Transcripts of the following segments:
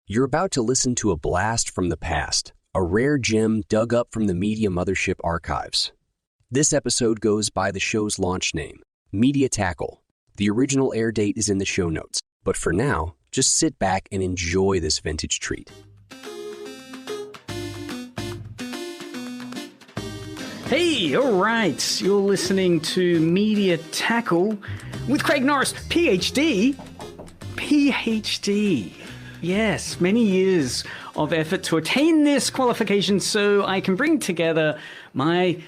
You're about to listen to a blast from the past, a rare gem dug up from the Media Mothership archives. This episode goes by the show's launch name, Media Tackle. The original air date is in the show notes, but for now, just sit back and enjoy this vintage treat. Hey, all right, you're listening to Media Tackle with Craig Norris, PhD. PhD. Yes, many years of effort to attain this qualification so I can bring together my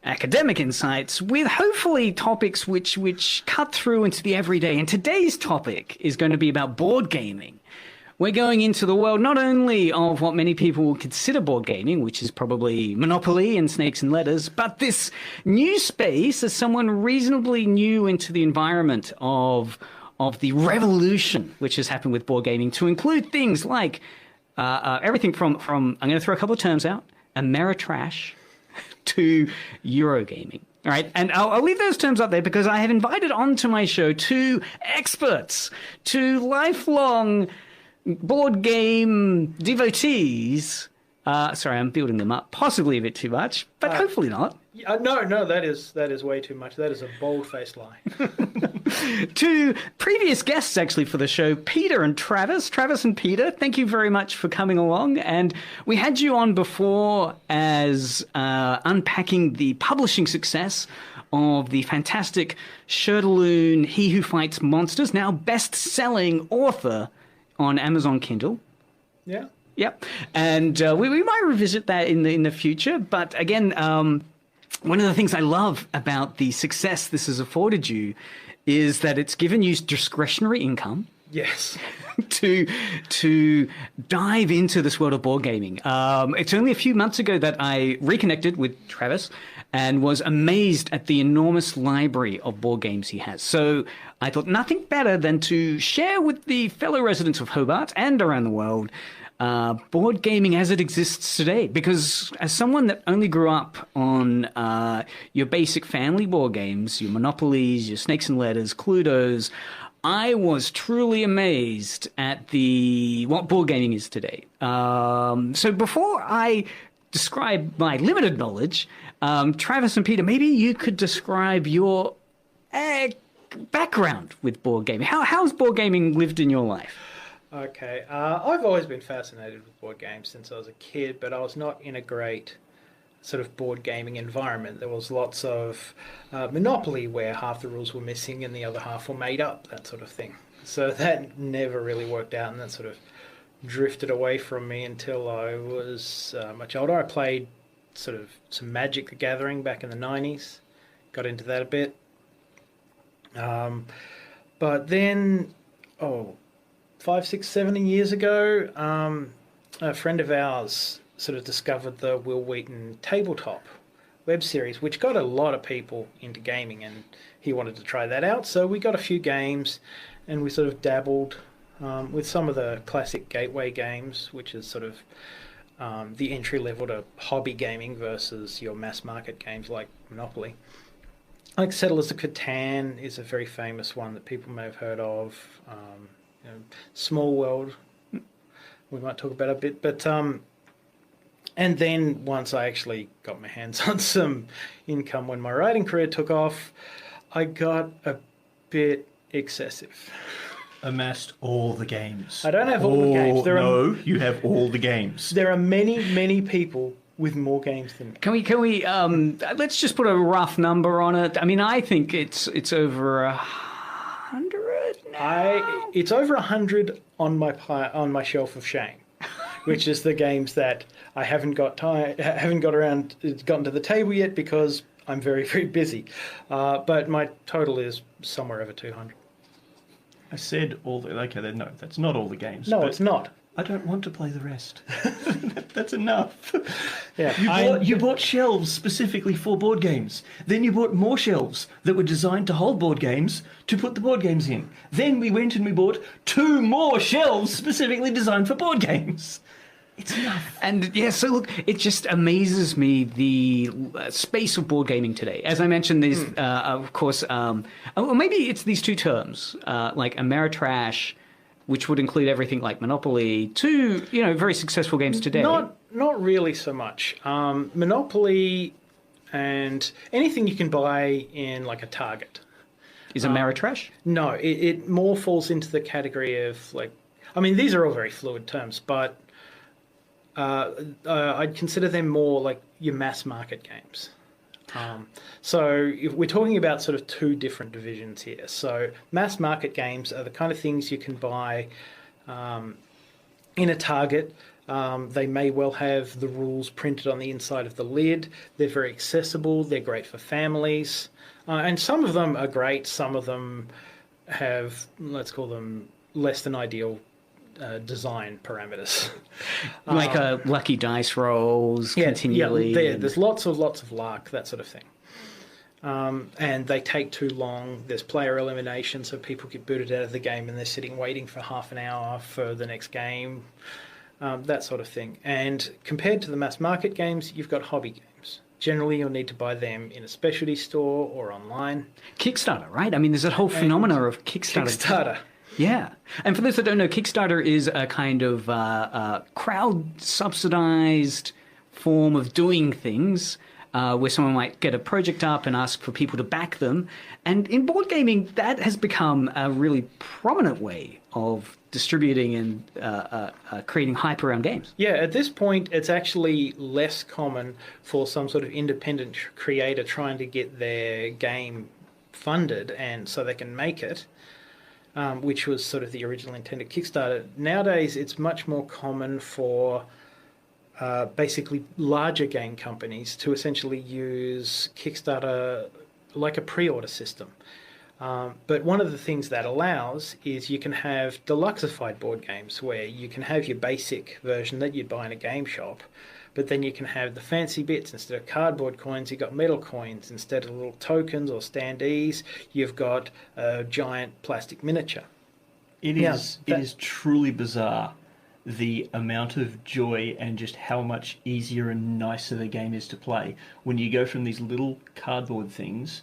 academic insights with hopefully topics which cut through into the everyday. And today's topic is going to be about board gaming. We're going into the world not only of what many people will consider board gaming, which is probably Monopoly and Snakes and Ladders, but this new space as someone reasonably new into the environment of the revolution which has happened with board gaming, to include things like everything from I'm going to throw a couple of terms out, Ameritrash to Eurogaming. All right, and I'll leave those terms up there because I have invited onto my show two experts, two lifelong board game devotees. Sorry, I'm building them up, possibly a bit too much, but hopefully not. No, that is way too much. That is a bold-faced lie. Two previous guests, actually, for the show, Peter and Travis. Travis and Peter, thank you very much for coming along. And we had you on before as unpacking the publishing success of the fantastic Shirtaloon, He Who Fights Monsters, now best-selling author on Amazon Kindle. Yeah. Yep. And we might revisit that in the future. But again, one of the things I love about the success this has afforded you is that it's given you discretionary income. Yes. to dive into this world of board gaming. It's only a few months ago that I reconnected with Travis and was amazed at the enormous library of board games he has. So I thought nothing better than to share with the fellow residents of Hobart and around the world board gaming as it exists today. Because as someone that only grew up on your basic family board games, your Monopolies, your Snakes and Ladders, Cluedos, I was truly amazed at what board gaming is today. So before I describe my limited knowledge, Travis and Peter, maybe you could describe your background with board gaming. How's board gaming lived in your life? Okay. I've always been fascinated with board games since I was a kid, but I was not in a great sort of board gaming environment. There was lots of Monopoly where half the rules were missing and the other half were made up, that sort of thing. So that never really worked out, and that sort of drifted away from me until I was much older. I played sort of some Magic the Gathering back in the 90s, got into that a bit. But then, 5, 6, 7 years ago, a friend of ours sort of discovered the Will Wheaton tabletop web series, which got a lot of people into gaming, and he wanted to try that out. So we got a few games, and we sort of dabbled with some of the classic gateway games, which is sort of the entry level to hobby gaming versus your mass market games like Monopoly. Like Settlers of Catan is a very famous one that people may have heard of. Small World, we might talk about a bit, but and then once I actually got my hands on some income when my writing career took off, I got a bit excessive. Amassed all the games. I don't have all the games. You have all the games. There are many people with more games than me. Can we let's just put a rough number on it. I mean, I think it's over 100 now. It's over 100 on my shelf of shame, which is the games that I haven't gotten to the table yet because I'm very busy. But my total is somewhere over 200. I said okay, then no, that's not all the games. No, it's not. I don't want to play the rest. That's enough. Yeah, you bought shelves specifically for board games. Then you bought more shelves that were designed to hold board games to put the board games in. Then we went and we bought 2 more shelves specifically designed for board games. It's enough. And yeah, so look, it just amazes me the space of board gaming today. As I mentioned, there's, of course, well, maybe it's these two terms, like Ameritrash which would include everything like Monopoly, to, very successful games today. Not really so much. Monopoly and anything you can buy in like a Target. Is Ameritrash? No, it more falls into the category of these are all very fluid terms, but I'd consider them more like your mass market games. So if we're talking about sort of two different divisions here. So mass market games are the kind of things you can buy in a Target. They may well have the rules printed on the inside of the lid. They're very accessible. They're great for families. And some of them are great. Some of them have, let's call them, less than ideal design parameters. Like lucky dice rolls continually. Yeah, there's lots of luck, that sort of thing. And they take too long. There's player elimination, so people get booted out of the game and they're sitting waiting for half an hour for the next game, that sort of thing. And compared to the mass market games, you've got hobby games. Generally, you'll need to buy them in a specialty store or online. Kickstarter, right? I mean, there's a whole phenomena of Kickstarter. Yeah. And for those that don't know, Kickstarter is a kind of crowd-subsidized form of doing things where someone might get a project up and ask for people to back them. And in board gaming, that has become a really prominent way of distributing and creating hype around games. Yeah, at this point, it's actually less common for some sort of independent creator trying to get their game funded and so they can make it, which was sort of the original intent of Kickstarter. Nowadays, it's much more common for basically larger game companies to essentially use Kickstarter like a pre-order system. But one of the things that allows is you can have deluxeified board games where you can have your basic version that you'd buy in a game shop, but then you can have the fancy bits. Instead of cardboard coins, you've got metal coins. Instead of little tokens or standees, you've got a giant plastic miniature. It is truly bizarre, the amount of joy and just how much easier and nicer the game is to play when you go from these little cardboard things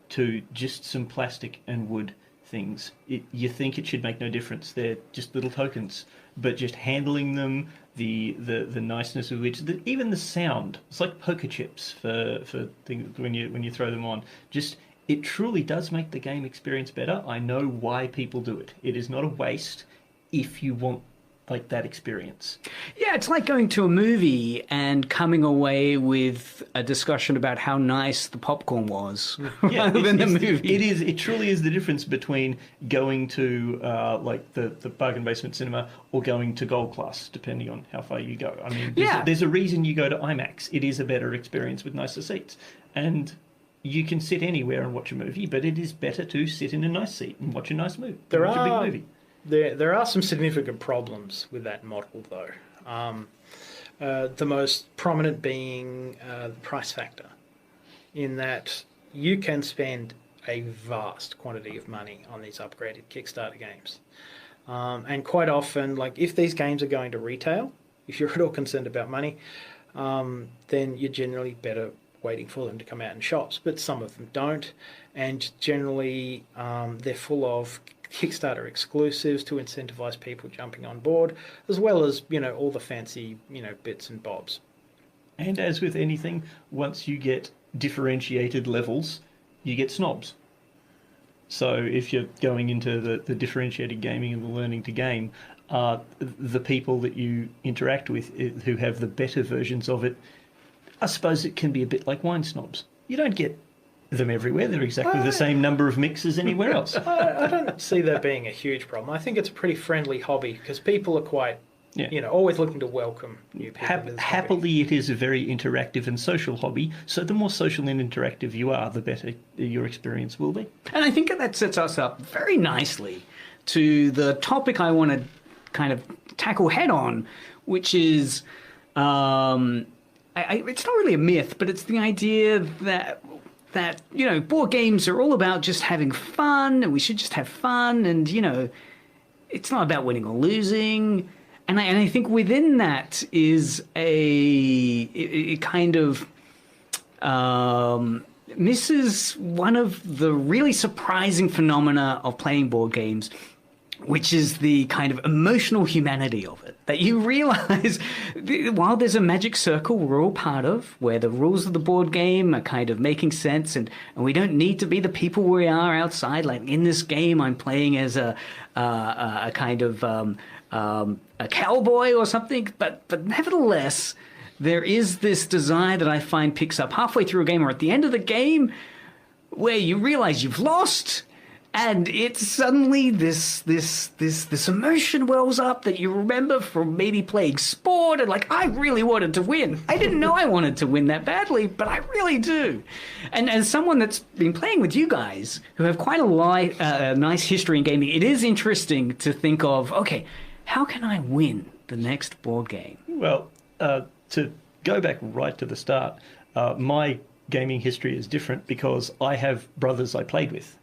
to just some plastic and wood things. You think it should make no difference. They're just little tokens, but just handling them, the niceness of which, even the sound, it's like poker chips for things when you throw them on. Just, it truly does make the game experience better. I know why people do it. It is not a waste if you want like that experience. Yeah, it's like going to a movie and coming away with a discussion about how nice the popcorn was rather than the movie. It truly is the difference between going to like the bargain basement cinema or going to gold class, depending on how far you go. I mean, there's a reason you go to IMAX. It is a better experience with nicer seats. And you can sit anywhere and watch a movie, but it is better to sit in a nice seat and watch a nice movie. Watch a big movie. There are some significant problems with that model, though. The most prominent being the price factor, in that you can spend a vast quantity of money on these upgraded Kickstarter games. And quite often, like if these games are going to retail, if you're at all concerned about money, then you're generally better waiting for them to come out in shops. But some of them don't, and generally they're full of Kickstarter exclusives to incentivize people jumping on board, as well as, all the fancy, bits and bobs. And as with anything, once you get differentiated levels, you get snobs. So if you're going into the differentiated gaming and the learning to game, the people that you interact with who have the better versions of it, I suppose it can be a bit like wine snobs. You don't get them everywhere. They're exactly the same number of mixes anywhere else. I don't see that being a huge problem. I think it's a pretty friendly hobby because people are quite, always looking to welcome new people. Happily, it is a very interactive and social hobby. So the more social and interactive you are, the better your experience will be. And I think that sets us up very nicely to the topic I want to kind of tackle head on, which is, it's not really a myth, but it's the idea that board games are all about just having fun, and we should just have fun, and, it's not about winning or losing. And I think within that is it kind of misses one of the really surprising phenomena of playing board games, which is the kind of emotional humanity of it. That you realize, while there's a magic circle we're all part of, where the rules of the board game are kind of making sense, and we don't need to be the people we are outside. Like in this game, I'm playing as a kind of a cowboy or something, but nevertheless, there is this desire that I find picks up halfway through a game or at the end of the game, where you realize you've lost. And it's suddenly this emotion wells up that you remember from maybe playing sport, and like, I really wanted to win. I didn't know I wanted to win that badly, but I really do. And as someone that's been playing with you guys, who have quite a nice history in gaming, it is interesting to think of, okay, how can I win the next board game? Well, to go back right to the start, my gaming history is different because I have brothers I played with.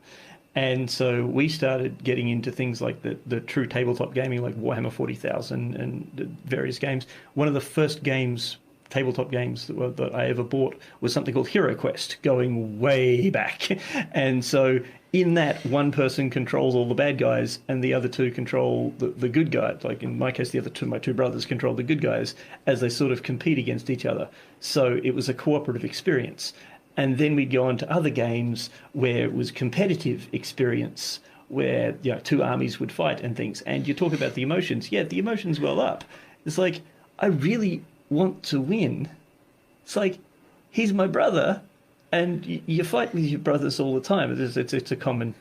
And so we started getting into things like the true tabletop gaming, like Warhammer 40,000 and various games. One of the first games, tabletop games that I ever bought was something called Hero Quest, going way back. And so in that, one person controls all the bad guys and the other two control the good guys. Like in my case, my two brothers control the good guys as they sort of compete against each other. So it was a cooperative experience. And then we'd go on to other games where it was competitive experience, where two armies would fight and things. And you talk about the emotions. Yeah, the emotions well up. It's like, I really want to win. It's like, he's my brother, and you fight with your brothers all the time. It's a common,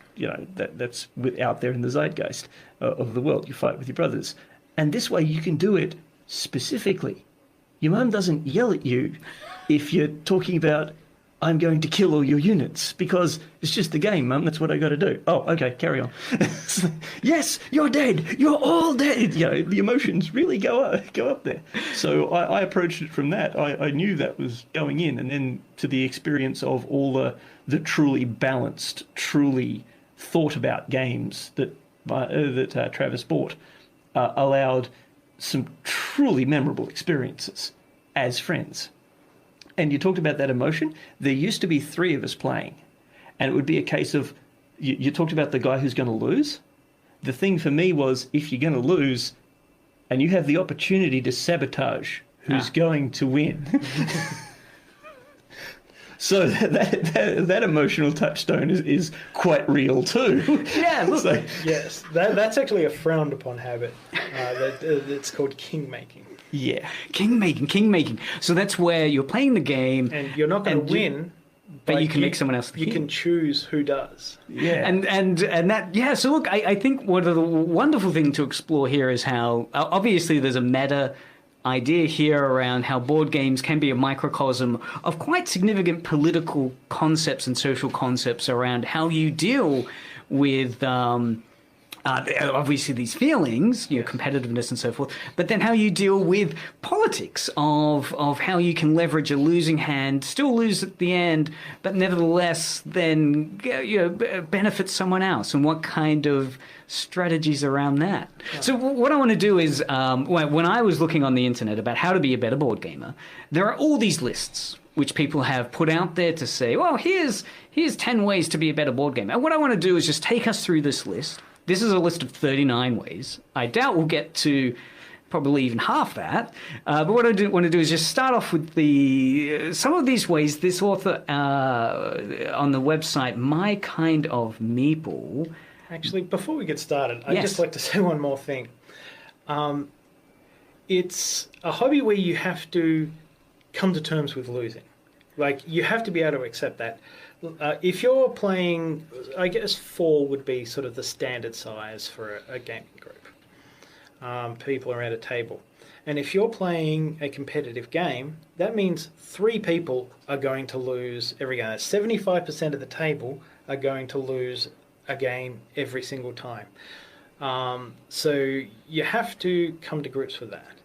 that's out there in the zeitgeist of the world. You fight with your brothers. And this way you can do it specifically. Your mum doesn't yell at you if you're talking about, I'm going to kill all your units, because it's just a game, Mum. That's what I got to do. Oh, okay, carry on. Yes, you're dead. You're all dead. The emotions really go up there. So I approached it from that. I knew that was going in, and then to the experience of all the truly balanced, truly thought about games that Travis bought allowed some truly memorable experiences as friends. And you talked about that emotion. There used to be 3 of us playing, and it would be a case of, you talked about the guy who's going to lose. The thing for me was, if you're going to lose and you have the opportunity to sabotage who's going to win. So that emotional touchstone is quite real too. Yeah, look. Yes, that's actually a frowned upon habit. It's called king making. Yeah, king making. So that's where you're playing the game, and you're not going to win, but you can make someone else. You can choose who does. Yeah, and that. Yeah. So look, I think one of the wonderful thing to explore here is how obviously there's a meta idea here around how board games can be a microcosm of quite significant political concepts and social concepts around how you deal with obviously these feelings, competitiveness and so forth, but then how you deal with politics of how you can leverage a losing hand, still lose at the end, but nevertheless then benefit someone else, and what kind of strategies around that. Yeah. So what I want to do is, when I was looking on the internet about how to be a better board gamer, there are all these lists which people have put out there to say, well, here's 10 ways to be a better board gamer. And what I want to do is just take us through this list. This is a list of 39 ways. I doubt we'll get to probably even half that. But what I want to do is just start off with some of these ways. This author on the website, My Kind of Meeple. Actually, before we get started, I'd just like to say one more thing. It's a hobby where you have to come to terms with losing. Like, you have to be able to accept that. If you're playing, I guess 4 would be sort of the standard size for a gaming group. People around a table. And if you're playing a competitive game, that means 3 people are going to lose every game. 75% of the table are going to lose a game every single time. So you have to come to grips with that.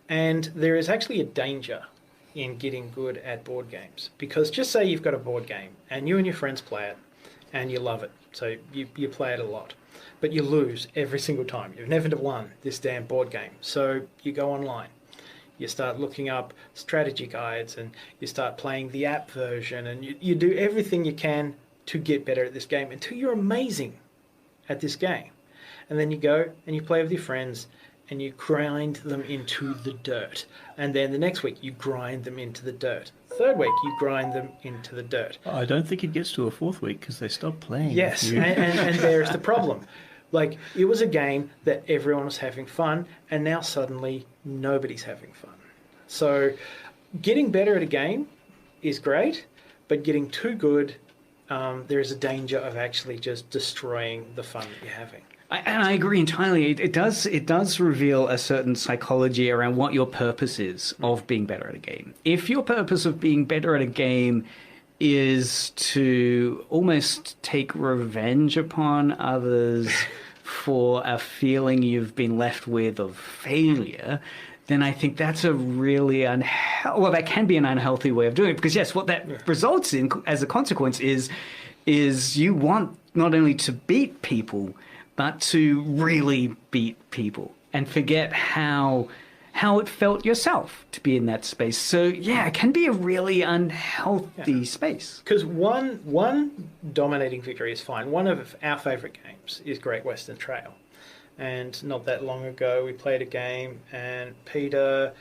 And there is actually a danger in getting good at board games, because just say you've got a board game and you and your friends play it and you love it, so you play it a lot, but you lose every single time. You've never won this damn board game, so you go online, you start looking up strategy guides, and you start playing the app version, and you do everything you can to get better at this game until you're amazing at this game. And then you go and you play with your friends and you grind them into the dirt. And then the next week you grind them into the dirt. Third week you grind them into the dirt. I don't think it gets to a fourth week because they stop playing. Yes, and there's the problem. Like, it was a game that everyone was having fun, and now suddenly nobody's having fun. So getting better at a game is great, but getting too good, there is a danger of actually just destroying the fun that you're having. And I agree entirely. It does reveal a certain psychology around what your purpose is of being better at a game. If your purpose of being better at a game is to almost take revenge upon others for a feeling you've been left with of failure, then I think that's a really that can be an unhealthy way of doing it. Because yes, what that results in as a consequence is you want not only to beat people, but to really beat people and forget how it felt yourself to be in that space. So yeah, it can be a really unhealthy space. Because one dominating victory is fine. One of our favourite games is Great Western Trail. And not that long ago, we played a game and Peter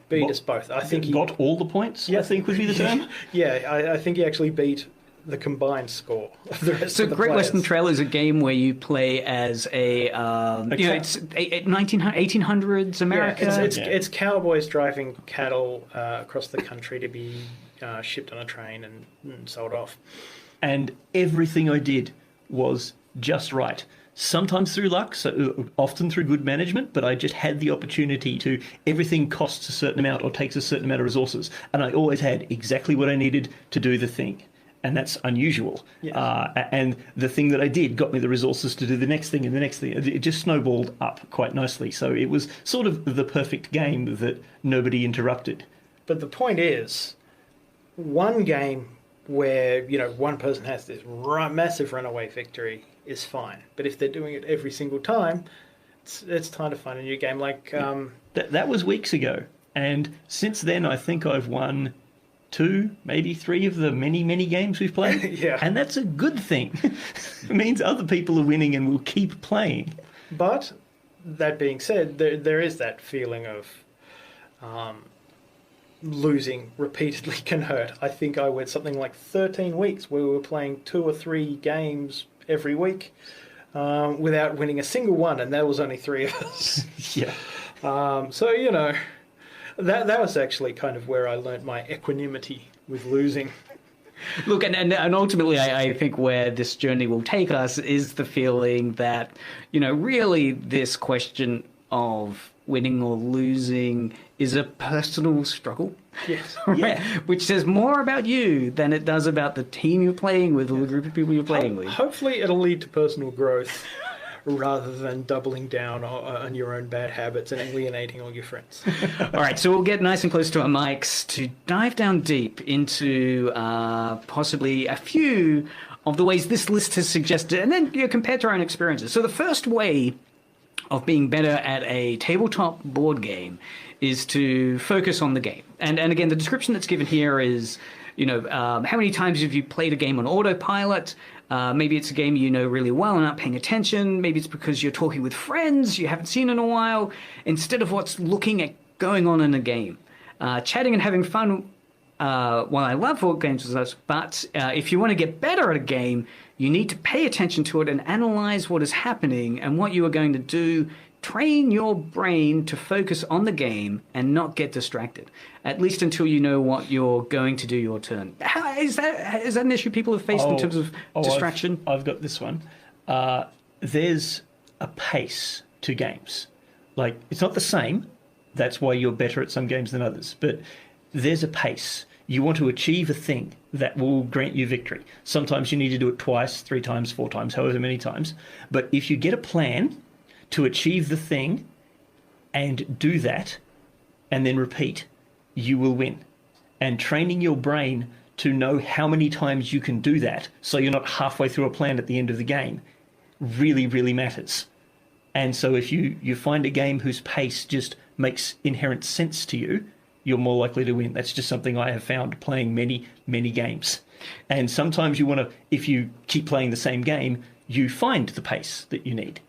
beat us both. I think he got all the points, I think would be the term. Yeah, I think he actually beat the combined score of the rest of the Great players. Western Trail is a game where you play as it's 1800s America. Yeah, it's cowboys driving cattle across the country to be shipped on a train and sold off. And everything I did was just right. Sometimes through luck, so often through good management, but I just had the opportunity to, everything costs a certain amount or takes a certain amount of resources, and I always had exactly what I needed to do the thing. And that's unusual. Yes. And the thing that I did got me the resources to do the next thing and the next thing. It just snowballed up quite nicely. So it was sort of the perfect game that nobody interrupted. But the point is, one game where one person has this massive runaway victory is fine. But if they're doing it every single time, it's time to find a new game. Like that was weeks ago. And since then, I think I've won 2, maybe 3 of the many, many games we've played. Yeah. And that's a good thing. It means other people are winning and will keep playing. But that being said, there is that feeling of losing repeatedly can hurt. I think I went something like 13 weeks where we were playing 2 or 3 games every week without winning a single one, and there was only 3 of us. Yeah. So, that was actually kind of where I learnt my equanimity with losing. Look, and ultimately, I think where this journey will take us is the feeling that, really this question of winning or losing is a personal struggle. Yes. Right? Yeah. Which says more about you than it does about the team you're playing with or the group of people you're playing with. Hopefully it'll lead to personal growth rather than doubling down on your own bad habits and alienating all your friends. All right, so we'll get nice and close to our mics to dive down deep into possibly a few of the ways this list has suggested, and then compared to our own experiences. So the first way of being better at a tabletop board game is to focus on the game. And again, the description that's given here is, how many times have you played a game on autopilot? Maybe it's a game you know really well and not paying attention. Maybe it's because you're talking with friends you haven't seen in a while, instead of what's looking at going on in a game. Chatting and having fun, while I love board games and such, but if you want to get better at a game, you need to pay attention to it and analyze what is happening and what you are going to do. Train your brain to focus on the game and not get distracted, at least until you know what you're going to do your turn. Is that an issue people have faced in terms of distraction? I've got this one. There's a pace to games. Like, it's not the same. That's why you're better at some games than others. But there's a pace. You want to achieve a thing that will grant you victory. Sometimes you need to do it twice, 3 times, 4 times, however many times. But if you get a plan to achieve the thing and do that and then repeat, you will win. And training your brain to know how many times you can do that so you're not halfway through a plan at the end of the game really, really matters. And so if you find a game whose pace just makes inherent sense to you, you're more likely to win. That's just something I have found playing many, many games. And sometimes you want to, if you keep playing the same game, you find the pace that you need.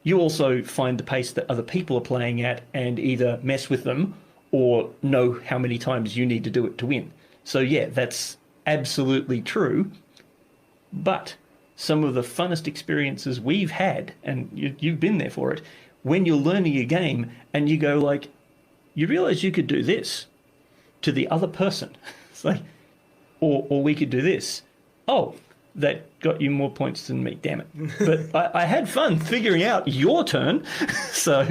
you also find the pace that other people are playing at and either mess with them or know how many times you need to do it to win. So yeah, that's absolutely true. But some of the funnest experiences we've had, and you've been there for it, when you're learning a game and you go like, you realize you could do this to the other person. It's like, or we could do this. Oh, that got you more points than me, damn it. But I had fun figuring out your turn. So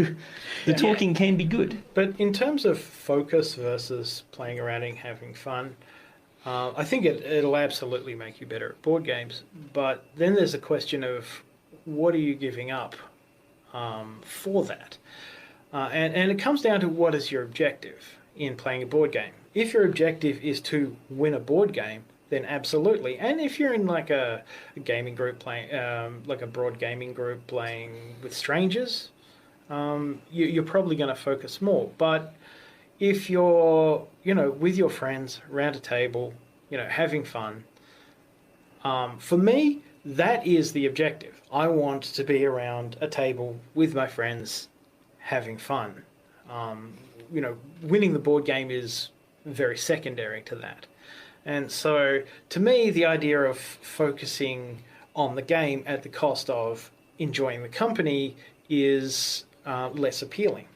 the talking can be good. But in terms of focus versus playing around and having fun, I think it'll absolutely make you better at board games. But then there's a question of what are you giving up for that? And it comes down to what is your objective in playing a board game. If your objective is to win a board game, then absolutely. And if you're in like a gaming group playing, like a broad gaming group playing with strangers, you're probably going to focus more. But if you're, with your friends around a table, having fun, for me, that is the objective. I want to be around a table with my friends having fun. Winning the board game is very secondary to that. And so, to me, the idea of focusing on the game at the cost of enjoying the company is less appealing.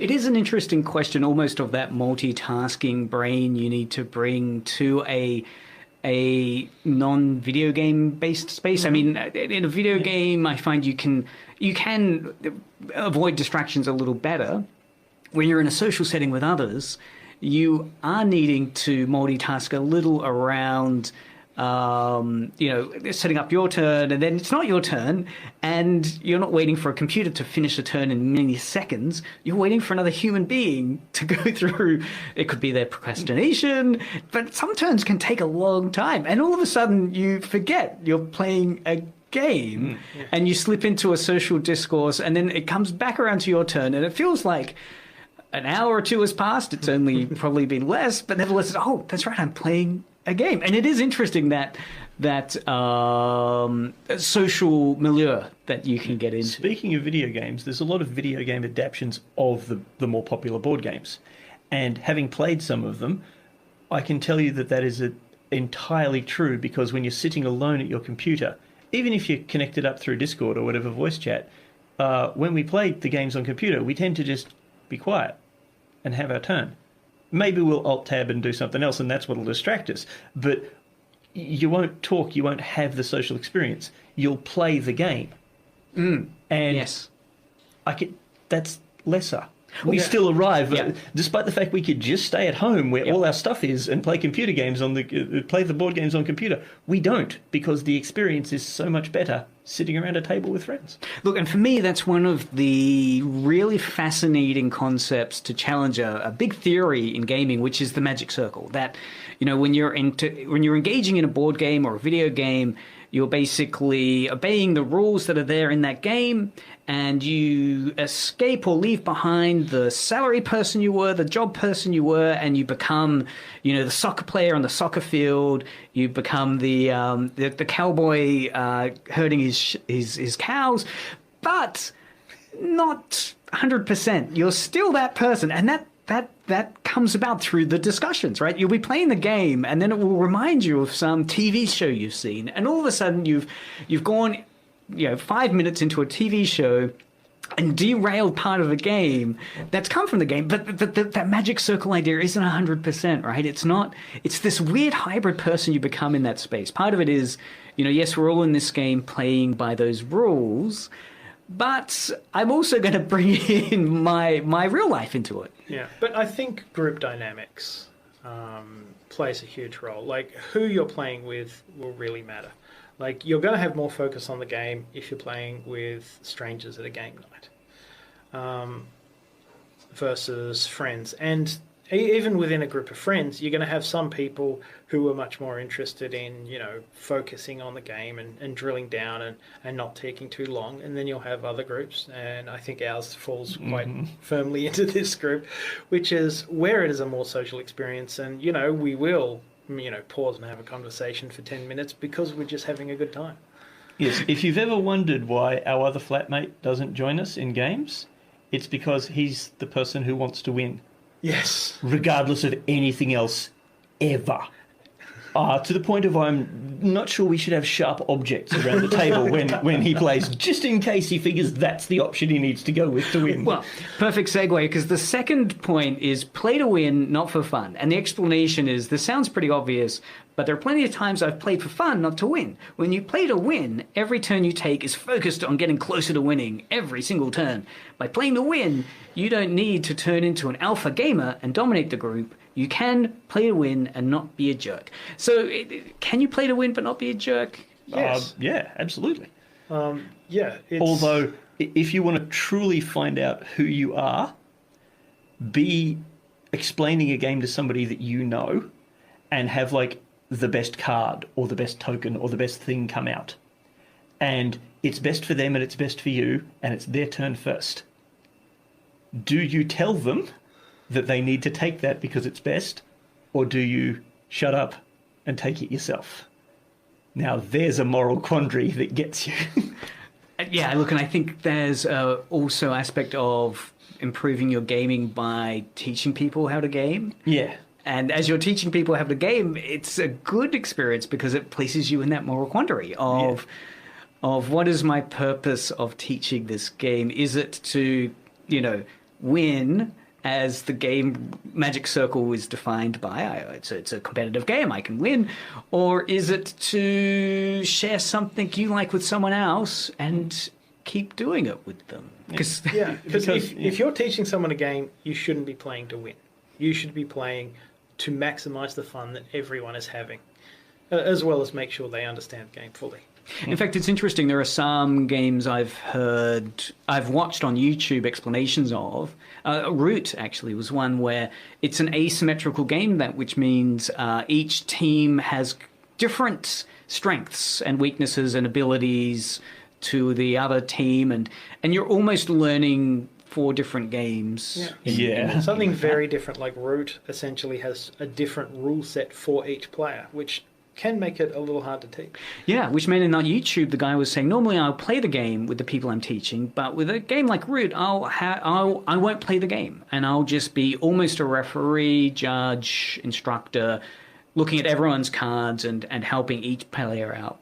It is an interesting question, almost of that multitasking brain you need to bring to a non-video game based space. I mean, in a video game, I find you can avoid distractions a little better. When you're in a social setting with others, you are needing to multitask a little around, setting up your turn, and then it's not your turn, and you're not waiting for a computer to finish a turn in many seconds. You're waiting for another human being to go through. It could be their procrastination, but some turns can take a long time, and all of a sudden you forget you're playing a game, and you slip into a social discourse, and then it comes back around to your turn, and it feels like an hour or two has passed. It's only probably been less, but nevertheless, oh, that's right, I'm playing a game. And it is interesting that social milieu that you can get into. Speaking of video games, there's a lot of video game adaptations of the more popular board games. And having played some of them, I can tell you that is entirely true, because when you're sitting alone at your computer, even if you're connected up through Discord or whatever voice chat, when we play the games on computer, we tend to just be quiet and have our turn. Maybe we'll alt-tab and do something else, and that's what will distract us. But you won't talk, you won't have the social experience. You'll play the game. And yes, that's lesser. We still arrive, despite the fact we could just stay at home where all our stuff is and play computer games play the board games on computer. We don't, because the experience is so much better sitting around a table with friends. Look, and for me, that's one of the really fascinating concepts to challenge a big theory in gaming, which is the magic circle. That, when you're engaging in a board game or a video game, you're basically obeying the rules that are there in that game, and you escape or leave behind the salary person you were, the job person you were, and you become, the soccer player on the soccer field. You become the cowboy herding his cows, but not 100%. You're still that person, and that comes about through the discussions, right? You'll be playing the game, and then it will remind you of some TV show you've seen, and all of a sudden you've gone 5 minutes into a TV show and derailed part of a game that's come from the game. But that magic circle idea isn't 100%, right? It's not. It's this weird hybrid person you become in that space. Part of it is, yes, we're all in this game playing by those rules, but I'm also going to bring in my real life into it. Yeah, but I think group dynamics plays a huge role. Like, who you're playing with will really matter. Like, you're going to have more focus on the game if you're playing with strangers at a game night versus friends. And even within a group of friends, you're going to have some people who are much more interested in, focusing on the game and drilling down and not taking too long. And then you'll have other groups, and I think ours falls quite firmly into this group, which is where it is a more social experience. And, we will, pause and have a conversation for 10 minutes because we're just having a good time. Yes, if you've ever wondered why our other flatmate doesn't join us in games, it's because he's the person who wants to win, Yes. regardless of anything else, ever. To the point of I'm not sure we should have sharp objects around the table when he plays, just in case he figures that's the option he needs to go with to win. Well, perfect segue, because the second point is play to win, not for fun. And the explanation is, this sounds pretty obvious, but there are plenty of times I've played for fun, not to win. When you play to win, every turn you take is focused on getting closer to winning every single turn. By playing to win, you don't need to turn into an alpha gamer and dominate the group. You can play to win and not be a jerk. So, can you play to win but not be a jerk? Yes. Yeah, absolutely. Yeah. Although, if you want to truly find out who you are, be explaining a game to somebody that you know and have, like, the best card or the best token or the best thing come out. And it's best for them and it's best for you, and it's their turn first. Do you tell them that they need to take that because it's best, or do you shut up and take it yourself? Now, there's a moral quandary that gets you. Yeah, look, and I think there's also aspect of improving your gaming by teaching people how to game. Yeah. And as you're teaching people how to game, it's a good experience because it places you in that moral quandary of what is my purpose of teaching this game? Is it to, win, as the game Magic Circle is defined by? It's a competitive game, I can win. Or is it to share something you like with someone else and keep doing it with them? Because if you're teaching someone a game, you shouldn't be playing to win. You should be playing to maximize the fun that everyone is having, as well as make sure they understand the game fully. In fact, it's interesting. There are some games I've watched on YouTube explanations of. Root actually was one where it's an asymmetrical game, which means each team has different strengths and weaknesses and abilities to the other team, and you're almost learning 4 different games. Something very different like Root essentially has a different rule set for each player, which can make it a little hard to teach. Yeah, which meant on YouTube, the guy was saying, normally I'll play the game with the people I'm teaching, but with a game like Root, I won't play the game, and I'll just be almost a referee, judge, instructor, looking at everyone's cards and helping each player out.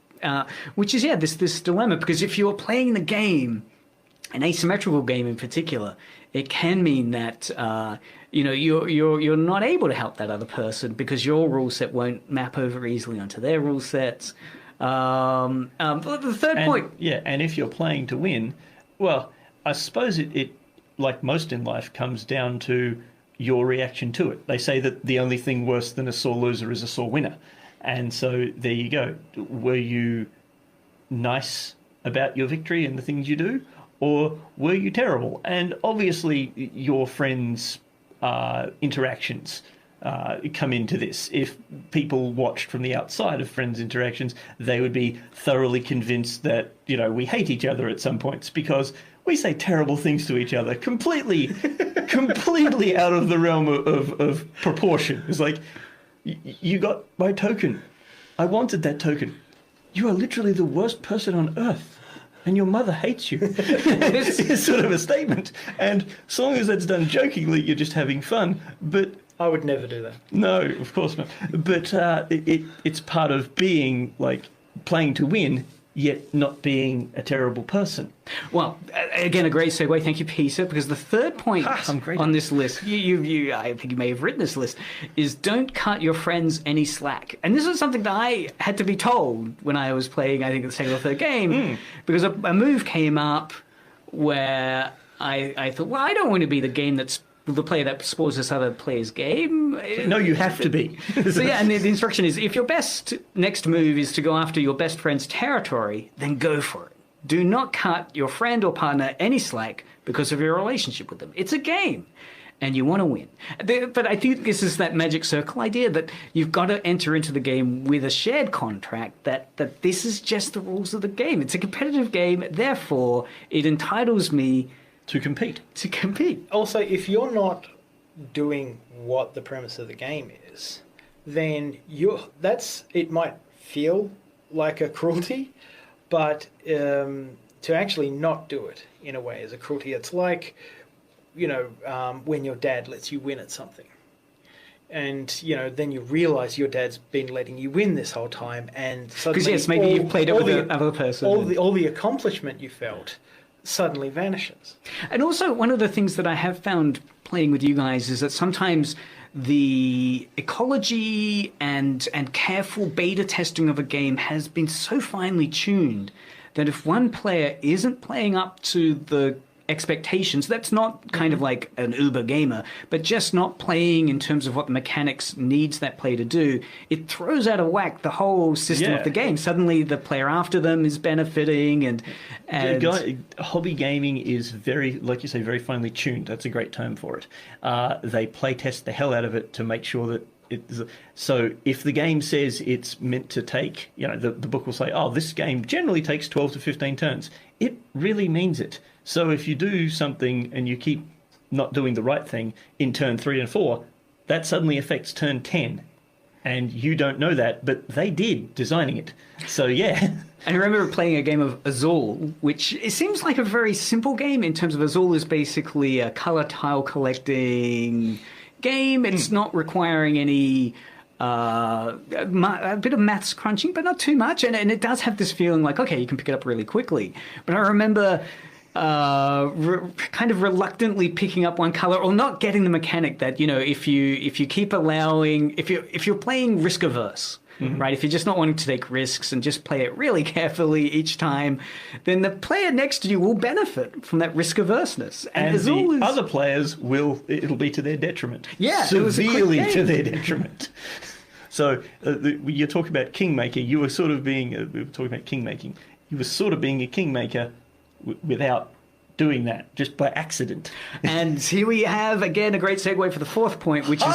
Which is, this dilemma, because if you're playing the game, an asymmetrical game in particular, it can mean that you're not able to help that other person because your rule set won't map over easily onto their rule sets. The third point, and if you're playing to win, well, I suppose it like most in life comes down to your reaction to it. They say that the only thing worse than a sore loser is a sore winner, and so there you go. Were you nice about your victory and the things you do, or were you terrible? And obviously your friends' interactions come into this. If people watched from the outside of friends' interactions, they would be thoroughly convinced that, we hate each other at some points because we say terrible things to each other, completely out of the realm of proportion. It's like, you got my token. I wanted that token. You are literally the worst person on earth. And your mother hates you. It's sort of a statement. And as long as that's done jokingly, you're just having fun. But I would never do that. No, of course not. But it's part of being, playing to win, yet not being a terrible person. Well, again, a great segue. Thank you, Peter, because the third point on this list, I think you may have written this list, is don't cut your friends any slack. And this is something that I had to be told when I was playing, I think, the second or third game, because a move came up where I thought, well, I don't want to be the player that spoils this other player's game. No, you have to be. So and the instruction is, if your best next move is to go after your best friend's territory, then go for it. Do not cut your friend or partner any slack because of your relationship with them. It's a game, and you want to win. But I think this is that magic circle idea that you've got to enter into the game with a shared contract that this is just the rules of the game. It's a competitive game, therefore it entitles me to compete. Also, if you're not doing what the premise of the game is, then it might feel like a cruelty, But to actually not do it in a way is a cruelty. It's like, when your dad lets you win at something. And, then you realise your dad's been letting you win this whole time. And suddenly... Because, yes, maybe you've played it with another person. All the accomplishment you felt suddenly vanishes. And also, one of the things that I have found playing with you guys is that sometimes the ecology and careful beta testing of a game has been so finely tuned that if one player isn't playing up to the expectations, that's not kind of like an uber gamer, but just not playing in terms of what the mechanics needs that player to do, it throws out of whack the whole system of the game. Suddenly the player after them is benefiting, and hobby gaming is very, like you say, very finely tuned. That's a great term for it. They play test the hell out of it to make sure that so if the game says it's meant to take, the book will say, oh, this game generally takes 12 to 15 turns. It really means it. So if you do something and you keep not doing the right thing in turn 3 and 4, that suddenly affects turn 10. And you don't know that, but they did, designing it. So, yeah. I remember playing a game of Azul, which it seems like a very simple game in terms of Azul is basically a color tile collecting game. It's not requiring any... a bit of maths crunching, but not too much. And it does have this feeling like, okay, you can pick it up really quickly. But I remember... kind of reluctantly picking up one color or not getting the mechanic that, if you keep allowing, if you're playing risk averse, right? If you're just not wanting to take risks and just play it really carefully each time, then the player next to you will benefit from that risk averseness. And the other players it'll be to their detriment. Yeah. Severely to their detriment. So you're talking about kingmaker. You were sort of being, we were talking about kingmaking. You were sort of being a kingmaker without doing that, just by accident. And here we have, again, a great segue for the fourth point, which is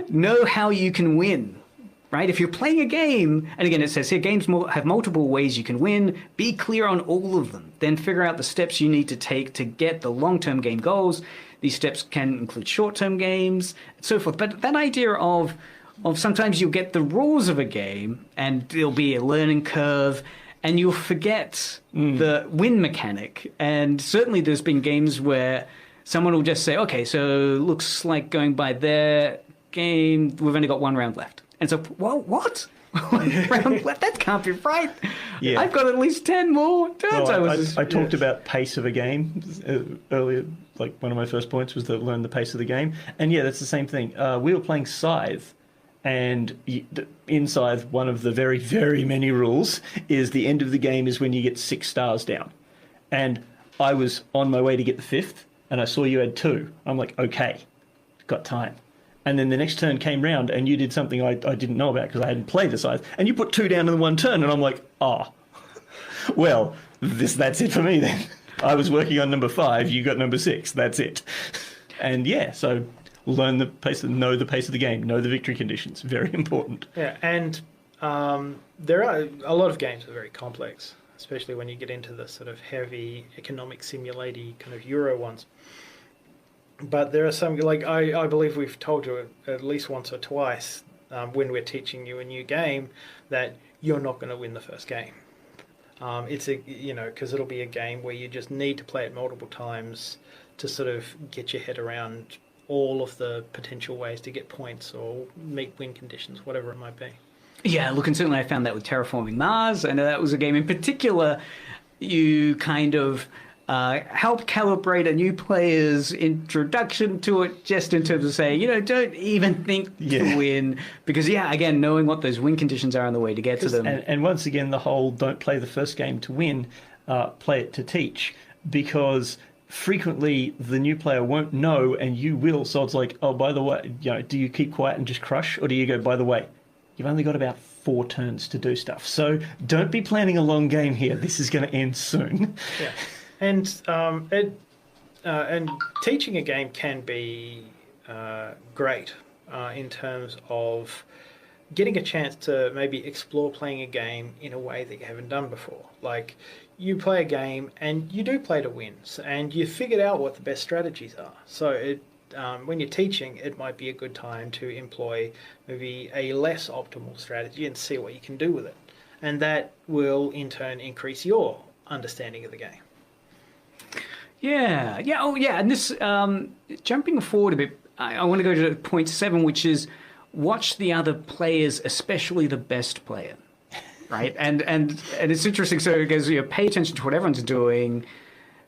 know how you can win, right? If you're playing a game, and again, it says here, games have multiple ways you can win. Be clear on all of them. Then figure out the steps you need to take to get the long-term game goals. These steps can include short-term games, and so forth. But that idea of sometimes you'll get the rules of a game, and there'll be a learning curve, and you'll forget the win mechanic. And certainly there's been games where someone will just say, okay, so looks like going by their game, we've only got one round left. And so, well, what? One round left? That can't be right. Yeah. I've got at least 10 more turns. I talked about pace of a game earlier. Like one of my first points was to learn the pace of the game. And yeah, that's the same thing. We were playing Scythe. And inside one of the very, very many rules is the end of the game is when you get 6 stars down. And I was on my way to get the 5th, and I saw you had 2. I'm like, okay, got time. And then the next turn came round, and you did something I didn't know about because I hadn't played the Scythe. And you put 2 down in one turn, and I'm like, well, that's it for me then. I was working on number 5, you got number 6, that's it. And yeah, so... learn the pace, know the pace of the game, know the victory conditions. Very important. Yeah, and there are a lot of games that are very complex, especially when you get into the sort of heavy economic simulaty kind of Euro ones. But there are some, like I believe we've told you at least once or twice when we're teaching you a new game that you're not going to win the first game. It's because it'll be a game where you just need to play it multiple times to sort of get your head around all of the potential ways to get points or meet win conditions, whatever it might be. Yeah, look, and certainly I found that with Terraforming Mars, and that was a game in particular you kind of help calibrate a new player's introduction to it, just in terms of saying, don't even think to win, because, again, knowing what those win conditions are on the way to get to them. And once again, the whole don't play the first game to win, play it to teach, because... frequently the new player won't know and you will, so it's like, oh, by the way, do you keep quiet and just crush, or do you go, by the way, you've only got about 4 turns to do stuff, so don't be planning a long game here, this is going to end soon. Yeah, and teaching a game can be great in terms of getting a chance to maybe explore playing a game in a way that you haven't done before. Like, you play a game and you do play to win, and you figured out what the best strategies are. So when you're teaching, it might be a good time to employ maybe a less optimal strategy and see what you can do with it. and that will in turn increase your understanding of the game. Yeah. Oh, yeah. And this, jumping forward a bit, I want to go to point 7, which is watch the other players, especially the best player, right? and it's interesting. So it goes, pay attention to what everyone's doing.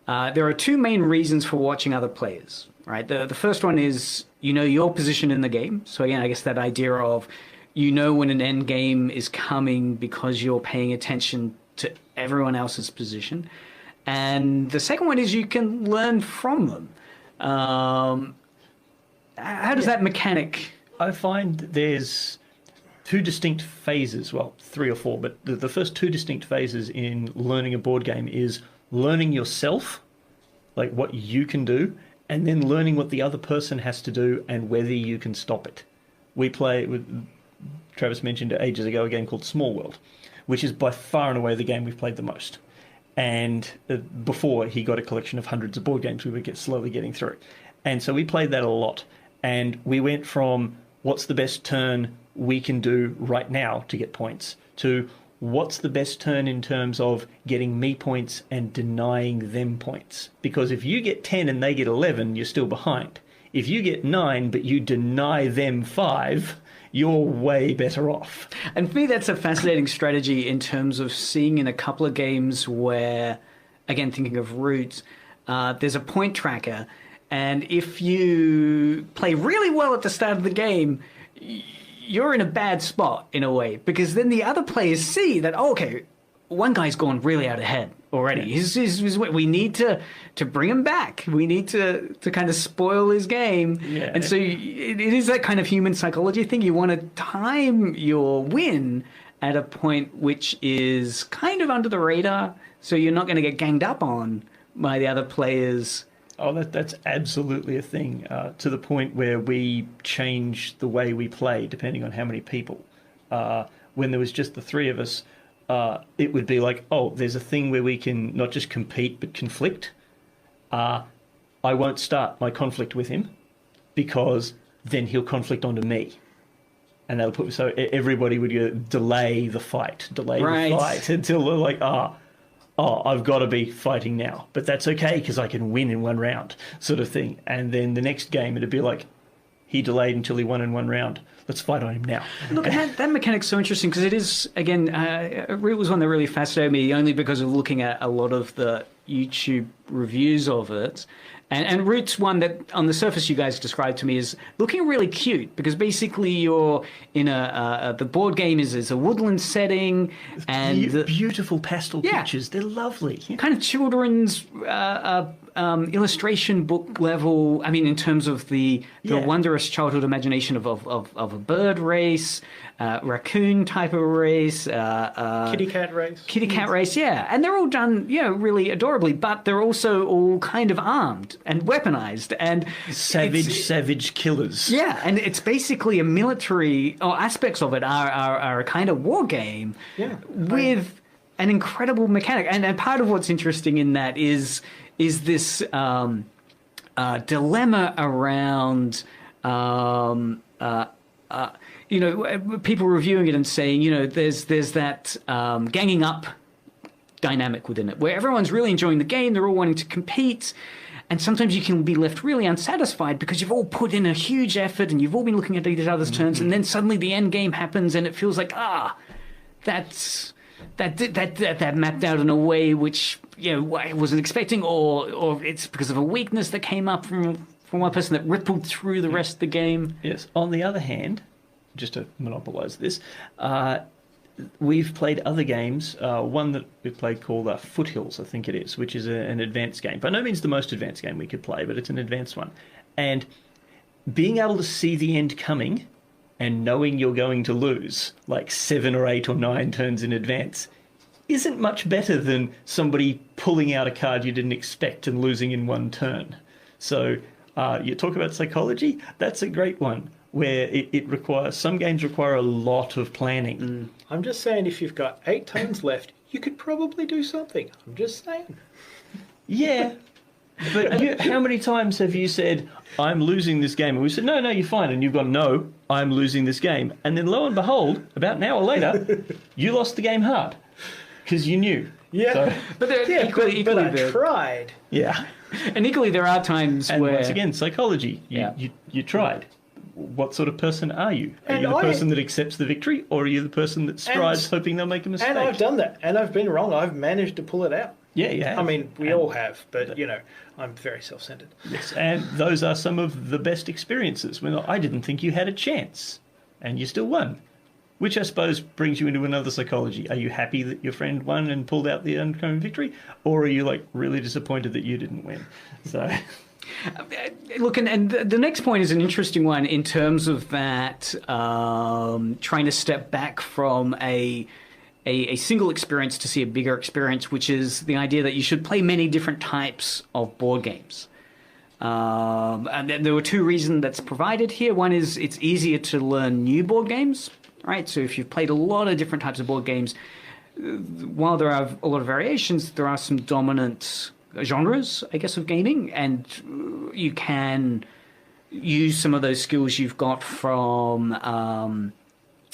There are 2 main reasons for watching other players, right? The first one is, your position in the game. So again, I guess that idea of, when an end game is coming because you're paying attention to everyone else's position. And the second one is you can learn from them. How does that mechanic... I find there's 2 distinct phases, well, 3 or 4, but the first 2 distinct phases in learning a board game is learning yourself, like what you can do, and then learning what the other person has to do and whether you can stop it. We play, Travis mentioned ages ago, a game called Small World, which is by far and away the game we've played the most. And before he got a collection of hundreds of board games we were slowly getting through. And so we played that a lot. And we went from what's the best turn we can do right now to get points to what's the best turn in terms of getting me points and denying them points. Because if you get 10 and they get 11, you're still behind. If you get 9 but you deny them 5, you're way better off. And for me, that's a fascinating strategy in terms of seeing in a couple of games where, again, thinking of Roots, there's a point tracker. And if you play really well at the start of the game, you're in a bad spot in a way, because then the other players see that, okay, one guy's gone really out ahead already. Yeah. We need to bring him back. We need to kind of spoil his game. Yeah. And so it is that kind of human psychology thing. You want to time your win at a point which is kind of under the radar, so you're not going to get ganged up on by the other players. Oh, that's absolutely a thing, to the point where we change the way we play depending on how many people. When there was just the 3 of us, it would be like, oh, there's a thing where we can not just compete but conflict. I won't start my conflict with him because then he'll conflict onto me. And that'll put, so everybody would delay the fight until they're like, I've got to be fighting now, but that's okay because I can win in 1 round, sort of thing. And then the next game, it'd be like, he delayed until he won in 1 round. Let's fight on him now. Look, that mechanic's so interesting because it is, again, it was one that really fascinated me only because of looking at a lot of the YouTube reviews of it. And Root's one that on the surface you guys described to me is looking really cute because basically you're in the board game is a woodland setting and beautiful pastel pictures. They're lovely. Kind of children's illustration book level. I mean, in terms of the wondrous childhood imagination of a bird race, raccoon type of race, kitty cat race, and they're all done really adorably, but they're also all kind of armed and weaponized and savage killers. And it's basically a military, or aspects of it are a kind of war game with an incredible mechanic. And part of what's interesting in that is this dilemma around people reviewing it and saying, there's that ganging up dynamic within it, where everyone's really enjoying the game, they're all wanting to compete, and sometimes you can be left really unsatisfied because you've all put in a huge effort and you've all been looking at each other's turns, and then suddenly the end game happens and it feels like, that mapped out in a way which I wasn't expecting, or it's because of a weakness that came up from one person that rippled through the rest of the game. Yes. On the other hand, just to monopolise this, we've played other games. One that we've played called Foothills, I think it is, which is an advanced game. By no means the most advanced game we could play, but it's an advanced one. And being able to see the end coming and knowing you're going to lose like 7 or 8 or 9 turns in advance isn't much better than somebody pulling out a card you didn't expect and losing in 1 turn. So you talk about psychology, that's a great one, where it requires, some games require a lot of planning. I'm just saying, if you've got 8 turns left, you could probably do something. I'm just saying. Yeah. But how many times have you said, I'm losing this game? And we said, no, you're fine. And you've gone, no, I'm losing this game. And then lo and behold, about an hour later, you lost the game hard because you knew. Yeah. So, But they're equally but I there- tried. yeah. And equally, there are times And where once again, psychology. Yeah. You tried. What sort of person are you? Are And you the I- person that accepts the victory, or are you the person that strives hoping they'll make a mistake? And I've done that. And I've been wrong. I've managed to pull it out. Yeah. I mean, we all have. But, I'm very self-centered. Yes, and those are some of the best experiences when I didn't think you had a chance, and you still won. Which I suppose brings you into another psychology. Are you happy that your friend won and pulled out the uncommon victory, or are you like really disappointed that you didn't win? So, look, and the next point is an interesting one in terms of that trying to step back from a single experience to see a bigger experience, which is the idea that you should play many different types of board games. And there were two reasons that's provided here. One is it's easier to learn new board games, right? So if you've played a lot of different types of board games, while there are a lot of variations, there are some dominant genres, I guess, of gaming, and you can use some of those skills you've got from...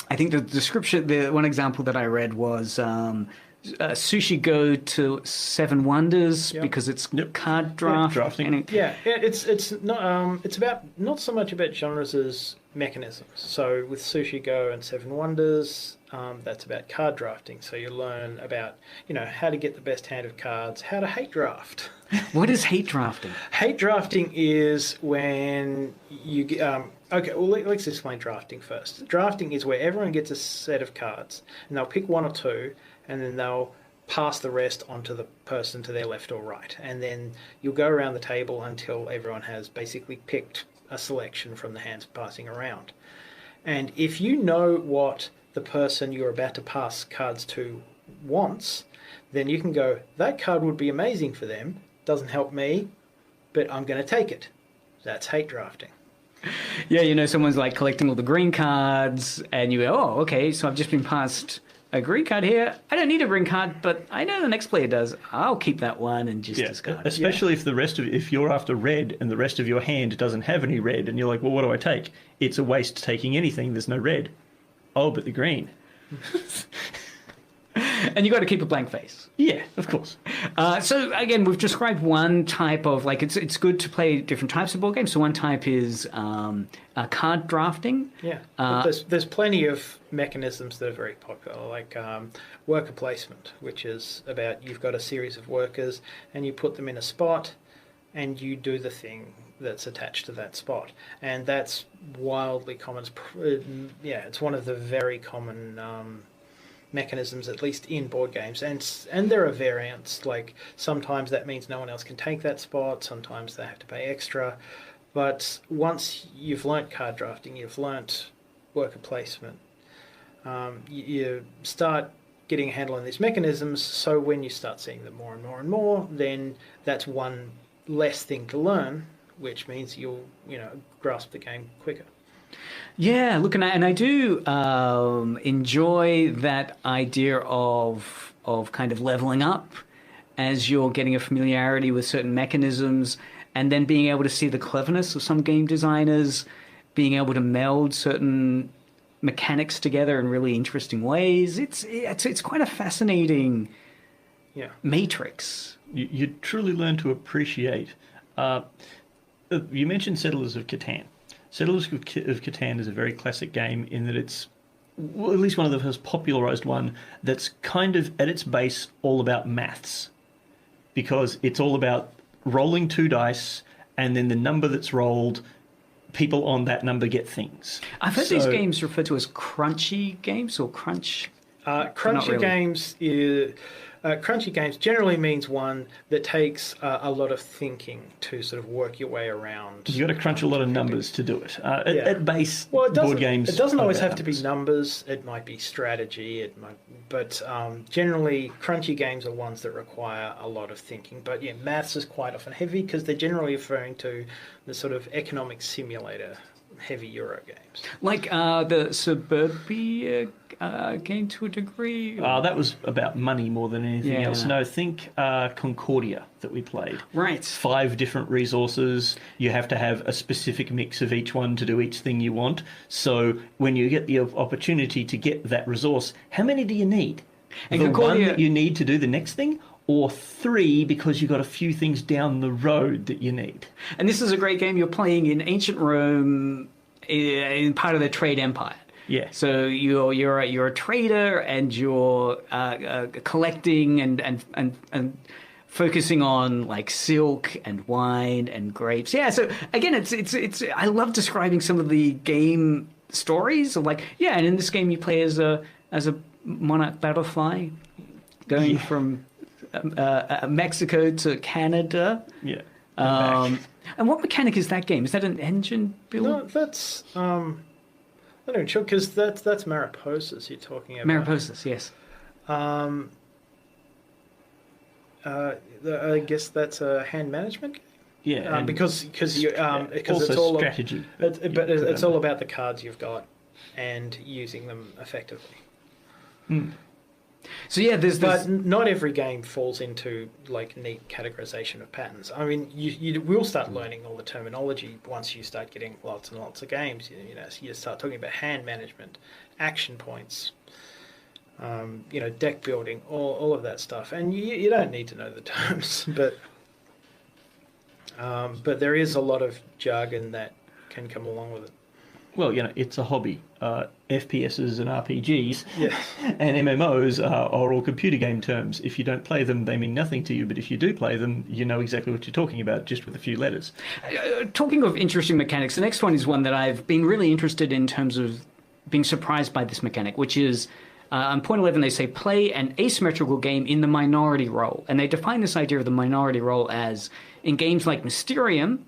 I think the description, the one example that I read was Sushi Go to Seven Wonders because it's card drafting. And it's not it's about not so much about genres as mechanisms. So with Sushi Go and Seven Wonders, that's about card drafting. So you learn about how to get the best hand of cards, how to hate draft. What is hate drafting? Hate drafting is when you okay, well, let's explain drafting first. Drafting is where everyone gets a set of cards, and they'll pick one or two, and then they'll pass the rest onto the person to their left or right. And then you'll go around the table until everyone has basically picked a selection from the hands passing around. And if you know what the person you're about to pass cards to wants, then you can go, that card would be amazing for them, doesn't help me, but I'm going to take it. That's hate drafting. Yeah, someone's like collecting all the green cards, and you go, oh, okay, so I've just been passed a green card here. I don't need a green card, but I know the next player does. I'll keep that one and just discard it. Especially if you're after red and the rest of your hand doesn't have any red, and you're like, well, what do I take? It's a waste taking anything. There's no red. Oh, but the green. And you got to keep a blank face. Yeah, of course. So again, we've described one type of it's good to play different types of board games. So one type is card drafting. Yeah, but there's plenty of mechanisms that are very popular, like worker placement, which is about you've got a series of workers and you put them in a spot, and you do the thing that's attached to that spot, and that's wildly common. It's one of the very common mechanisms, at least in board games, and there are variants. Like sometimes that means no one else can take that spot, sometimes they have to pay extra, but once you've learnt card drafting, you've learnt worker placement, you start getting a handle on these mechanisms, so when you start seeing them more and more and more, then that's one less thing to learn, which means you'll grasp the game quicker. Yeah, look, and I do enjoy that idea of kind of leveling up as you're getting a familiarity with certain mechanisms, and then being able to see the cleverness of some game designers, being able to meld certain mechanics together in really interesting ways. It's quite a fascinating matrix. You truly learn to appreciate. You mentioned Settlers of Catan. Settlers of Catan is a very classic game in that it's, well, at least one of the first popularised one that's kind of at its base all about maths, because it's all about rolling two dice and then the number that's rolled, people on that number get things. I've heard these games referred to as crunchy games or crunch. Crunchy games is... crunchy games generally means one that takes a lot of thinking to sort of work your way around. You've got to crunch a lot of numbers to do it. At base, board games... It doesn't always have to be numbers. It might be strategy. But generally, crunchy games are ones that require a lot of thinking. But maths is quite often heavy because they're generally referring to the sort of economic simulator heavy Euro games. Like the Suburbia game to a degree? That was about money more than anything Yeah. else. No, think Concordia that we played. Right. 5 different resources. You have to have a specific mix of each one to do each thing you want. So when you get the opportunity to get that resource, how many do you need? And the Concordia... one that you need to do the next thing? Or 3 because you've got a few things down the road that you need. And this is a great game. You're playing in ancient Rome, in part of the trade empire. Yeah. So you're a trader, and you're collecting and focusing on like silk and wine and grapes. Yeah. So again, it's I love describing some of the game stories of like, yeah, and in this game you play as a monarch butterfly going from Mexico to Canada. Yeah. And what mechanic is that game? Is that an engine build? No, that's I'm not even sure, because that's Mariposas you're talking about. Mariposas, yes. I guess that's a hand management game. Yeah. Because also it's all strategy. It's all about the cards you've got and using them effectively. So yeah, there's this... But not every game falls into like neat categorization of patterns. I mean, you will start learning all the terminology once you start getting lots and lots of games. You know, so you start talking about hand management, action points, deck building, all of that stuff. And you don't need to know the terms, but there is a lot of jargon that can come along with it. Well, it's a hobby. FPSs and RPGs Yeah. and MMOs are all computer game terms. If you don't play them, they mean nothing to you. But if you do play them, you know exactly what you're talking about, just with a few letters. Talking of interesting mechanics, the next one is one that I've been really interested in terms of being surprised by this mechanic, which is on point 11, they say play an asymmetrical game in the minority role. And they define this idea of the minority role as in games like Mysterium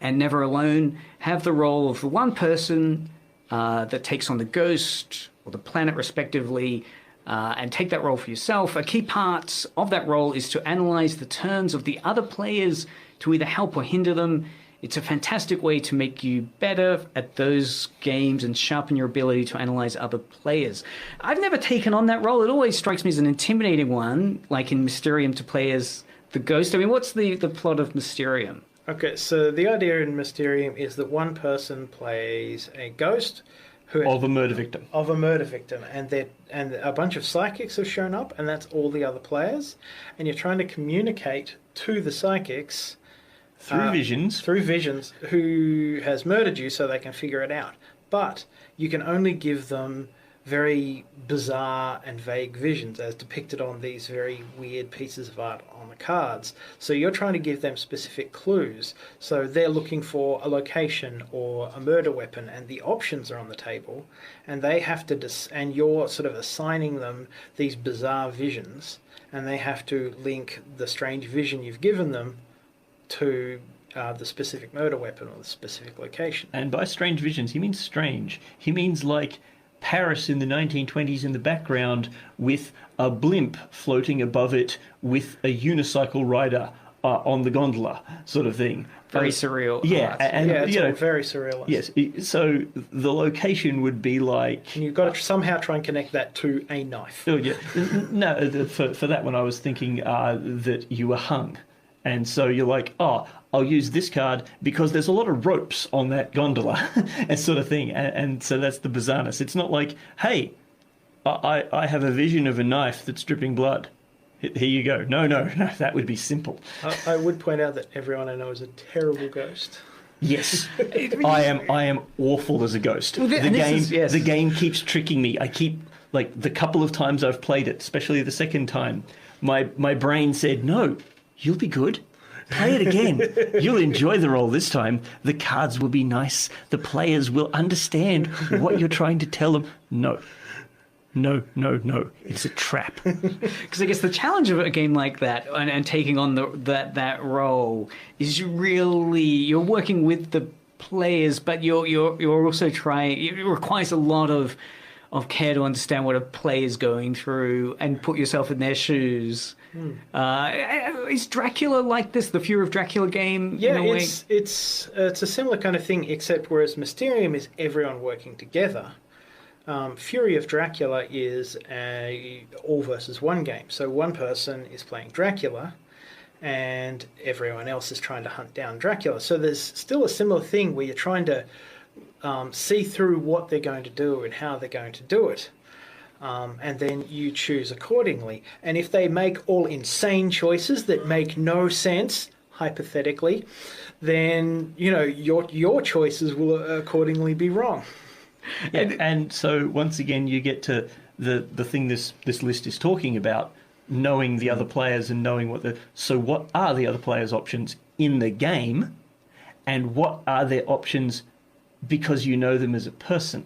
and Never Alone, have the role of the one person that takes on the ghost or the planet respectively, and take that role for yourself. A key part of that role is to analyze the turns of the other players to either help or hinder them. It's a fantastic way to make you better at those games and sharpen your ability to analyze other players. I've never taken on that role. It always strikes me as an intimidating one, like in Mysterium, to play as the ghost. I mean, what's the plot of Mysterium? Okay, so the idea in Mysterium is that one person plays a ghost Of a murder victim. and a bunch of psychics have shown up, and that's all the other players, and you're trying to communicate to the psychics Through visions. who has murdered you, so they can figure it out. But you can only give them very bizarre and vague visions as depicted on these very weird pieces of art on the cards. So you're trying to give them specific clues. So they're looking for a location or a murder weapon, and the options are on the table, and they have to and you're sort of assigning them these bizarre visions, and they have to link the strange vision you've given them to the specific murder weapon or the specific location. And by strange visions, he means strange. He means like Paris in the 1920s in the background with a blimp floating above it with a unicycle rider on the gondola, sort of thing. Very surreal. Yeah, art. and It's all very surrealist. Yes, so the location would be like... And you've got to somehow try and connect that to a knife. Oh, yeah. No, for that one I was thinking that you were hung. And so you're like, oh, I'll use this card because there's a lot of ropes on that gondola and sort of thing. And so that's the bizarreness. It's not like, hey, I have a vision of a knife that's dripping blood. Here you go. No, that would be simple. I would point out that everyone I know is a terrible ghost. Yes, I am awful as a ghost. Well, the game keeps tricking me. I keep, like, the couple of times I've played it, especially the second time, my brain said, no, you'll be good. Play it again. You'll enjoy the role this time. The cards will be nice. The players will understand what you're trying to tell them. No. It's a trap. Because I guess the challenge of a game like that and taking on that role is you're working with the players, but you're also trying. It requires a lot of care to understand what a play is going through and put yourself in their shoes. Is Dracula like this? The Fury of Dracula game? Yeah, in a way? it's a similar kind of thing, except whereas Mysterium is everyone working together, Fury of Dracula is a all versus one game. So one person is playing Dracula, and everyone else is trying to hunt down Dracula. So there's still a similar thing where you're trying to see through what they're going to do and how they're going to do it. And then you choose accordingly. And if they make all insane choices that make no sense, hypothetically, then, you know, your choices will accordingly be wrong. Yeah, and so once again, you get to the thing this list is talking about, knowing the other players and knowing what are the other players' options in the game, and what are their options because you know them as a person.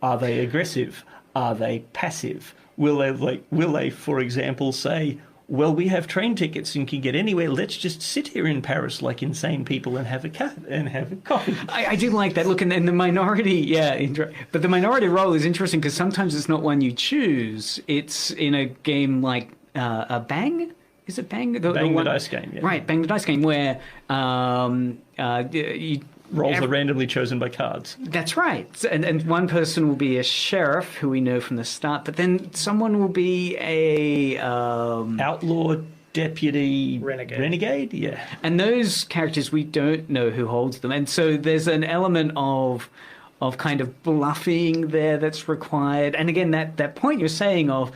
Are they aggressive? Are they passive? Will they, for example, say, well, we have train tickets and can get anywhere. Let's just sit here in Paris like insane people and have a coffee. I do like that. Look, and the minority, but the minority role is interesting because sometimes it's not one you choose. It's in a game like a Bang. Is it Bang? The Dice game, yeah. Right, Bang the Dice game, where Roles are randomly chosen by cards. That's right. And one person will be a sheriff, who we know from the start, but then someone will be a outlaw, deputy, renegade, yeah. And those characters, we don't know who holds them. And so there's an element of kind of bluffing there that's required. And again, that point you're saying of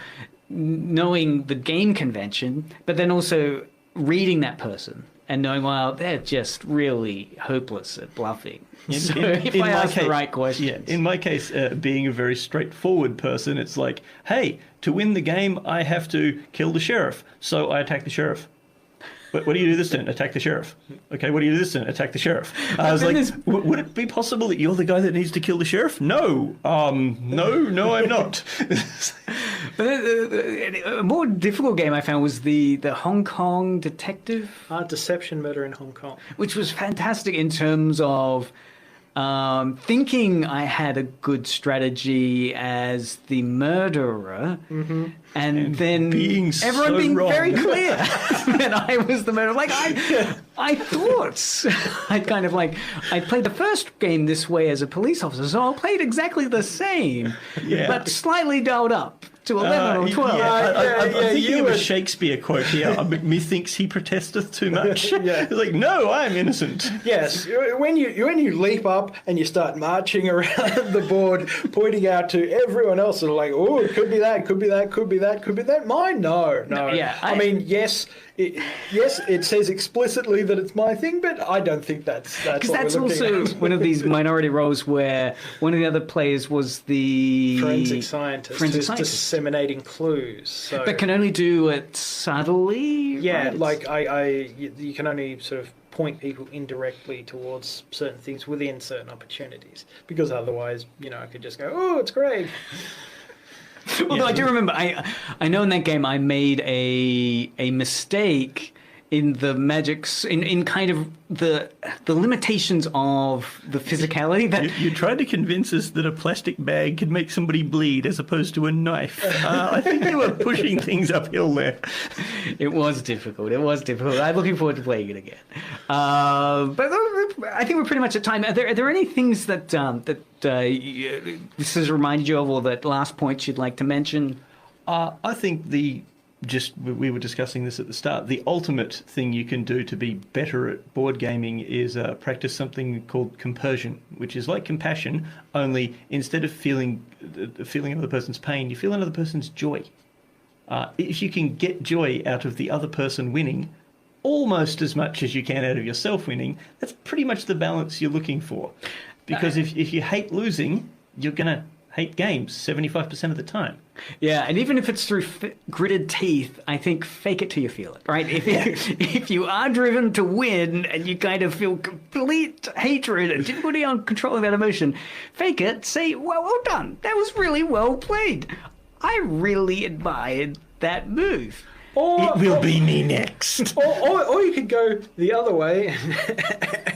knowing the game convention, but then also reading that person and knowing, well, they're just really hopeless at bluffing. So if I ask the right questions. Yeah, in my case, being a very straightforward person, it's like, hey, to win the game, I have to kill the sheriff. So I attack the sheriff. What do you do this turn? Attack the sheriff. Okay, what do you do this turn? Attack the sheriff. I was like, would it be possible that you're the guy that needs to kill the sheriff? No. No, I'm not. But a more difficult game I found was the Hong Kong Detective. Deception Murder in Hong Kong. Which was fantastic in terms of thinking I had a good strategy as the murderer, and then everyone being wrong. very clear that I was the murderer. Like I thought I played the first game this way as a police officer, so I played exactly the same, but slightly dialed up to 11 or 12. I'm thinking of a Shakespeare quote here. Methinks he protesteth too much. It's like, no, I'm innocent. Yes, when you leap up and you start marching around the board, pointing out to everyone else, and like, oh, it could be that, could be that, could be that, could be that. Mine, no. Yeah, I mean, yes. It says explicitly that it's my thing, but I don't think that's what we're looking also at. one of these minority roles where one of the other players was the forensic scientist who's disseminating clues, but can only do it subtly. Yeah, right? like you can only sort of point people indirectly towards certain things within certain opportunities, because otherwise, I could just go, oh, it's Craig. Although I do remember, I know in that game I made a mistake in the magics, in kind of the limitations of the physicality. That you tried to convince us that a plastic bag could make somebody bleed as opposed to a knife. I think you were pushing things uphill there. It was difficult. I'm looking forward to playing it again. But I think we're pretty much at time. Are there any things that this has reminded you of, or that last point you'd like to mention? I think we were discussing this at the start. The ultimate thing you can do to be better at board gaming is practice something called compersion, which is like compassion, only instead of feeling another person's pain, you feel another person's joy. If you can get joy out of the other person winning, almost as much as you can out of yourself winning, that's pretty much the balance you're looking for. Because if you hate losing, you're going to hate games 75% of the time. Yeah, and even if it's through gritted teeth, I think fake it till you feel it, right? If you are driven to win and you kind of feel complete hatred and difficulty on controlling that emotion, fake it, say, well done, that was really well played. I really admired that move. It will be me next. Or you could go the other way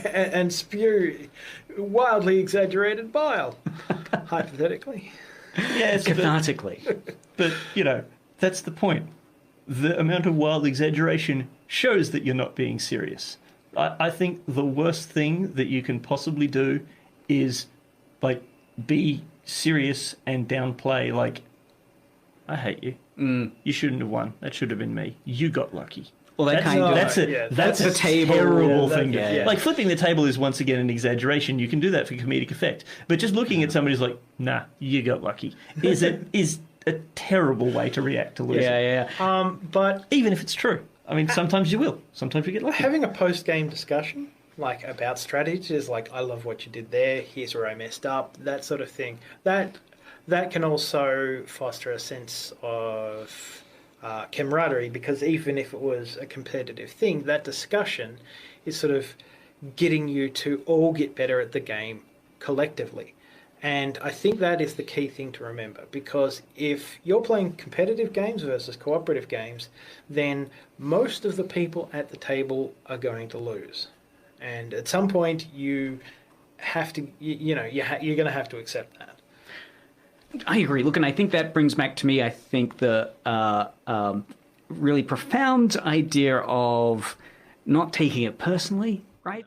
and spew wildly exaggerated bile, hypothetically. Yes, cathartically. but, you know, that's the point. The amount of wild exaggeration shows that you're not being serious. I think the worst thing that you can possibly do is, like, be serious and downplay, like, I hate you. You shouldn't have won. That should have been me. You got lucky. Well, That's a table. terrible thing. yeah. Like, flipping the table is once again an exaggeration. You can do that for comedic effect. But just looking at somebody who's like, nah, you got lucky, is a terrible way to react to losing. Yeah. But Even if it's true. I mean, sometimes you will. Sometimes you get lucky. having a post-game discussion, like about strategies, like I love what you did there, here's where I messed up, that sort of thing, that can also foster a sense of camaraderie, because even if it was a competitive thing, that discussion is sort of getting you to all get better at the game collectively. And I think that is the key thing to remember, because if you're playing competitive games versus cooperative games, then most of the people at the table are going to lose. And at some point, you have to, you're going to have to accept that. I agree. Look, and I think that brings back to me, I think, the really profound idea of not taking it personally, right?